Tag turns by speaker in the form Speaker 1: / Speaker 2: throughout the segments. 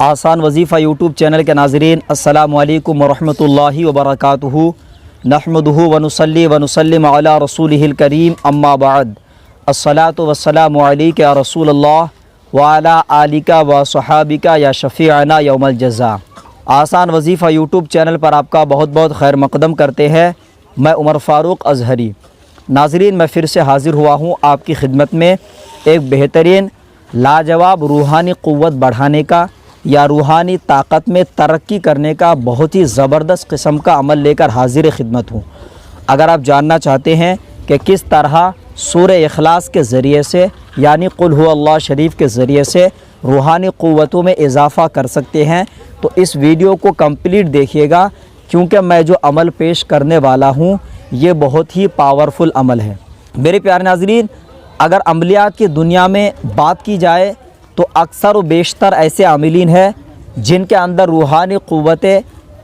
Speaker 1: آسان وظیفہ YouTube channel کے ناظرین، السلام علیکم ورحمۃ اللہ وبرکاتہ۔ نحمدہ ونصلی ونسلم علی رسولہ الکریم، اما بعد، الصلاۃ والسلام علیک یا رسول اللہ وعلی آلک وصحابک یا شفیعنا یوم الجزاء۔ آسان وظیفہ یوٹیوب چینل پر آپ کا بہت بہت خیر مقدم کرتے ہیں۔ میں عمر فاروق اظہری۔ ناظرین، میں پھر سے حاضر ہوا ہوں آپ کی خدمت میں ایک بہترین لاجواب روحانی قوت بڑھانے کا یا روحانی طاقت میں ترقی کرنے کا بہت ہی زبردست قسم کا عمل لے کر حاضر خدمت ہوں۔ اگر آپ جاننا چاہتے ہیں کہ کس طرح سورہ اخلاص کے ذریعے سے یعنی قل هو اللہ شریف کے ذریعے سے روحانی قوتوں میں اضافہ کر سکتے ہیں تو اس ویڈیو کو کمپلیٹ دیکھیے گا، کیونکہ میں جو عمل پیش کرنے والا ہوں یہ بہت ہی پاورفل عمل ہے۔ میرے پیارے ناظرین، اگر عملیات کی دنیا میں بات کی جائے تو اکثر و بیشتر ایسے عاملین ہیں جن کے اندر روحانی قوتیں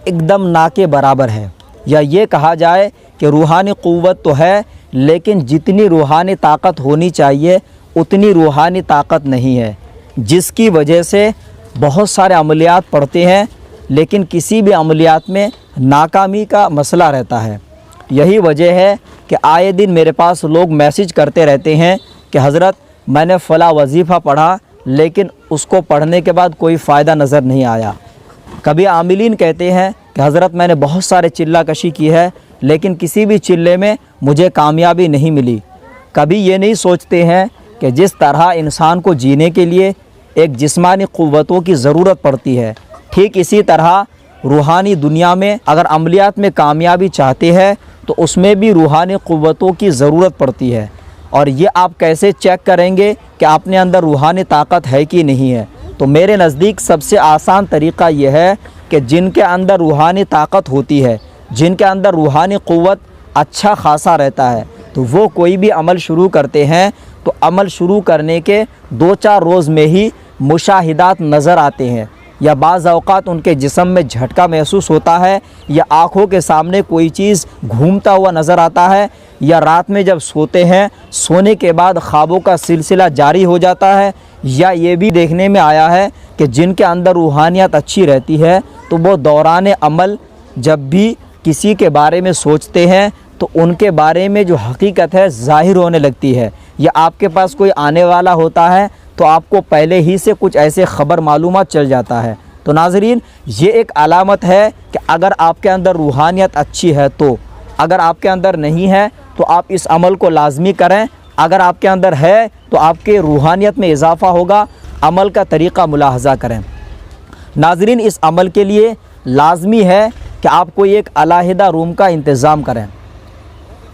Speaker 1: ایک دم نا کے برابر ہے، یا یہ کہا جائے کہ روحانی قوت تو ہے لیکن جتنی روحانی طاقت ہونی چاہیے اتنی روحانی طاقت نہیں ہے، جس کی وجہ سے بہت سارے عملیات پڑھتے ہیں لیکن کسی بھی عملیات میں ناکامی کا مسئلہ رہتا ہے۔ یہی وجہ ہے کہ آئے دن میرے پاس لوگ میسج کرتے رہتے ہیں کہ حضرت میں نے فلاں وظیفہ پڑھا لیکن اس کو پڑھنے کے بعد کوئی فائدہ نظر نہیں آیا۔ کبھی عاملین کہتے ہیں کہ حضرت میں نے بہت سارے چلہ کشی کی ہے لیکن کسی بھی چلے میں مجھے کامیابی نہیں ملی۔ کبھی یہ نہیں سوچتے ہیں کہ جس طرح انسان کو جینے کے لیے ایک جسمانی قوتوں کی ضرورت پڑتی ہے، ٹھیک اسی طرح روحانی دنیا میں اگر عملیات میں کامیابی چاہتے ہیں تو اس میں بھی روحانی قوتوں کی ضرورت پڑتی ہے۔ اور یہ آپ کیسے چیک کریں گے کہ اپنے اندر روحانی طاقت ہے کہ نہیں ہے؟ تو میرے نزدیک سب سے آسان طریقہ یہ ہے کہ جن کے اندر روحانی طاقت ہوتی ہے، جن کے اندر روحانی قوت اچھا خاصا رہتا ہے، تو وہ کوئی بھی عمل شروع کرتے ہیں تو عمل شروع کرنے کے 2-4 روز میں ہی مشاہدات نظر آتے ہیں، یا بعض اوقات ان کے جسم میں جھٹکا محسوس ہوتا ہے، یا آنکھوں کے سامنے کوئی چیز گھومتا ہوا نظر آتا ہے، یا رات میں جب سوتے ہیں سونے کے بعد خوابوں کا سلسلہ جاری ہو جاتا ہے۔ یا یہ بھی دیکھنے میں آیا ہے کہ جن کے اندر روحانیت اچھی رہتی ہے تو وہ دوران عمل جب بھی کسی کے بارے میں سوچتے ہیں تو ان کے بارے میں جو حقیقت ہے ظاہر ہونے لگتی ہے، یا آپ کے پاس کوئی آنے والا ہوتا ہے تو آپ کو پہلے ہی سے کچھ ایسے خبر معلومات چل جاتا ہے۔ تو ناظرین، یہ ایک علامت ہے کہ اگر آپ کے اندر روحانیت اچھی ہے تو، اگر آپ کے اندر نہیں ہے تو آپ اس عمل کو لازمی کریں، اگر آپ کے اندر ہے تو آپ کے روحانیت میں اضافہ ہوگا۔ عمل کا طریقہ ملاحظہ کریں۔ ناظرین، اس عمل کے لیے لازمی ہے کہ آپ کوئی ایک علیحدہ روم کا انتظام کریں۔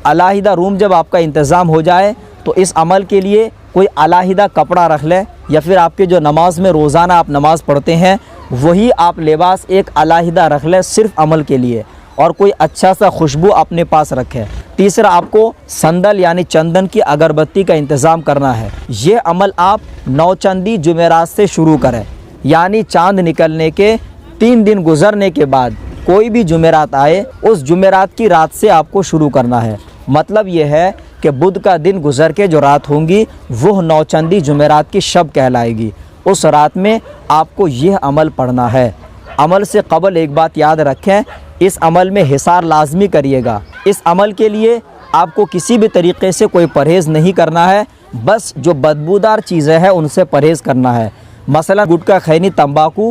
Speaker 1: علیحدہ روم جب آپ کا انتظام ہو جائے تو اس عمل کے لیے کوئی علیحدہ کپڑا رکھ لیں، یا پھر آپ کے جو نماز میں روزانہ آپ نماز پڑھتے ہیں وہی آپ لباس ایک علیحدہ رکھ لیں صرف عمل کے لیے، اور کوئی اچھا سا خوشبو اپنے پاس رکھیں۔ تیسرا، آپ کو سندل یعنی چندن کی اگربتی کا انتظام کرنا ہے۔ یہ عمل آپ 9 چندی جمعرات سے شروع کریں، یعنی چاند نکلنے کے 3 دن گزرنے کے بعد کوئی بھی جمعرات آئے اس جمعرات کی رات سے آپ کو شروع کرنا ہے۔ مطلب یہ ہے کہ بدھ کا دن گزر کے جو رات ہوں گی وہ 9 چندی جمعرات کی شب کہلائے گی۔ اس رات میں آپ کو یہ عمل پڑھنا ہے۔ عمل سے قبل ایک بات یاد رکھیں، اس عمل میں حصار لازمی کریے گا۔ اس عمل کے لیے آپ کو کسی بھی طریقے سے کوئی پرہیز نہیں کرنا ہے، بس جو بدبودار چیزیں ہیں ان سے پرہیز کرنا ہے، مثلا گٹکا، خینی، تمباکو،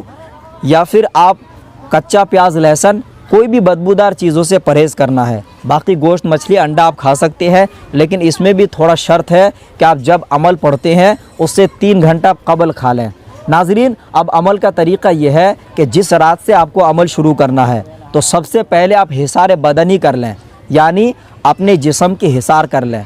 Speaker 1: یا پھر آپ کچا پیاز، لہسن، کوئی بھی بدبودار چیزوں سے پرہیز کرنا ہے۔ باقی گوشت، مچھلی، انڈا آپ کھا سکتے ہیں، لیکن اس میں بھی تھوڑا شرط ہے کہ آپ جب عمل پڑھتے ہیں اس سے 3 گھنٹہ قبل کھا لیں۔ ناظرین، اب عمل کا طریقہ یہ ہے کہ جس رات سے آپ کو عمل شروع کرنا ہے تو سب سے پہلے آپ حصار بدنی کر لیں، یعنی اپنے جسم کی حصار کر لیں۔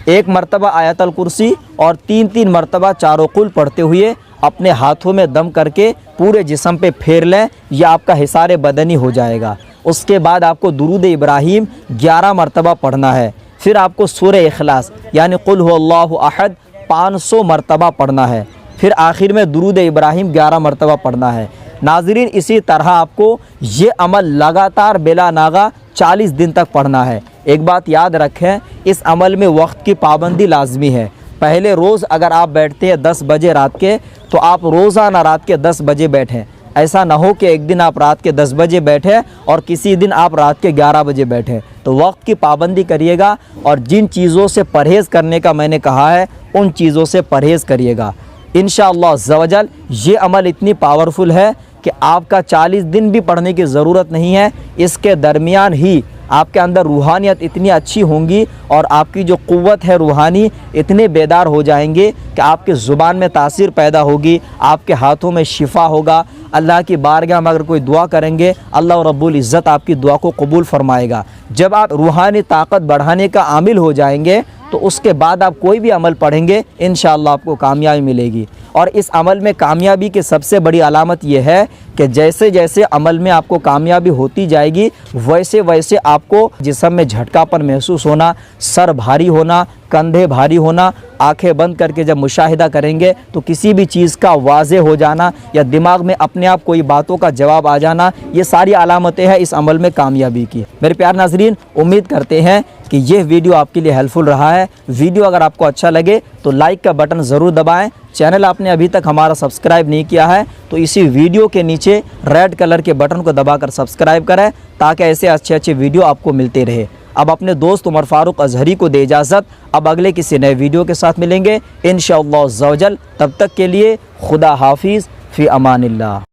Speaker 1: 1 مرتبہ آیت الکرسی اور 3 مرتبہ چاروں قل پڑھتے ہوئے اپنے ہاتھوں میں دم کر کے پورے جسم پہ پھیر لیں، یہ آپ کا حصار بدنی ہو جائے گا۔ اس کے بعد آپ کو درود ابراہیم 11 مرتبہ پڑھنا ہے، پھر آپ کو سورہ اخلاص یعنی قل هو اللہ احد 500 مرتبہ پڑھنا ہے، پھر آخر میں درود ابراہیم 11 مرتبہ پڑھنا ہے۔ ناظرین، اسی طرح آپ کو یہ عمل لگاتار بلا ناغہ 40 دن تک پڑھنا ہے۔ ایک بات یاد رکھیں، اس عمل میں وقت کی پابندی لازمی ہے۔ پہلے روز اگر آپ بیٹھتے ہیں 10 بجے رات کے تو آپ روزانہ رات کے 10 بجے بیٹھیں. ایسا نہ ہو کہ ایک دن آپ رات کے 10 بجے بیٹھے اور کسی دن آپ رات کے 11 بجے بیٹھے. تو وقت کی پابندی کریے گا اور جن چیزوں سے پرہیز کرنے کا میں نے کہا ہے ان چیزوں سے پرہیز کریے گا. انشاءاللہ عز و جل یہ عمل اتنی پاورفل ہے کہ آپ کا 40 دن بھی پڑھنے کی ضرورت نہیں ہے. اس کے درمیان ہی آپ کے اندر روحانیت اتنی اچھی ہوں گی اور آپ کی جو قوت ہے روحانی اتنے بیدار ہو جائیں گے کہ آپ کے زبان میں تاثیر پیدا ہوگی, آپ کے ہاتھوں میں شفا ہوگا. اللہ کی بارگاہ میں اگر کوئی دعا کریں گے اللہ رب العزت آپ کی دعا کو قبول فرمائے گا. جب آپ روحانی طاقت بڑھانے کا عامل ہو جائیں گے تو اس کے بعد آپ کوئی بھی عمل پڑھیں گے انشاءاللہ آپ کو کامیابی ملے گی. اور اس عمل میں کامیابی کی سب سے بڑی علامت یہ ہے کہ جیسے جیسے عمل میں آپ کو کامیابی ہوتی جائے گی ویسے ویسے آپ کو جسم میں جھٹکا پن محسوس ہونا, سر بھاری ہونا, کندھے بھاری ہونا, آنکھیں بند کر کے جب مشاہدہ کریں گے تو کسی بھی چیز کا واضح ہو جانا یا دماغ میں اپنے آپ کوئی باتوں کا جواب آ جانا, یہ ساری علامتیں ہیں اس عمل میں کامیابی کی. میرے پیارے ناظرین, امید کرتے ہیں کہ یہ ویڈیو آپ کے لیے ہیلپ فل رہا ہے. ویڈیو اگر آپ کو اچھا لگے تو لائک کا بٹن ضرور دبائیں. چینل آپ نے ابھی تک ہمارا سبسکرائب نہیں کیا ہے تو اسی ویڈیو کے نیچے ریڈ کلر کے بٹن کو دبا کر سبسکرائب کریں تاکہ ایسے اچھے ویڈیو آپ کو ملتے رہے. اب اپنے دوست عمر فاروق اظہری کو دے اجازت. اب اگلے کسی نئے ویڈیو کے ساتھ ملیں گے انشاءاللہ عز و جل. تب تک کے لیے خدا حافظ, فی امان اللہ.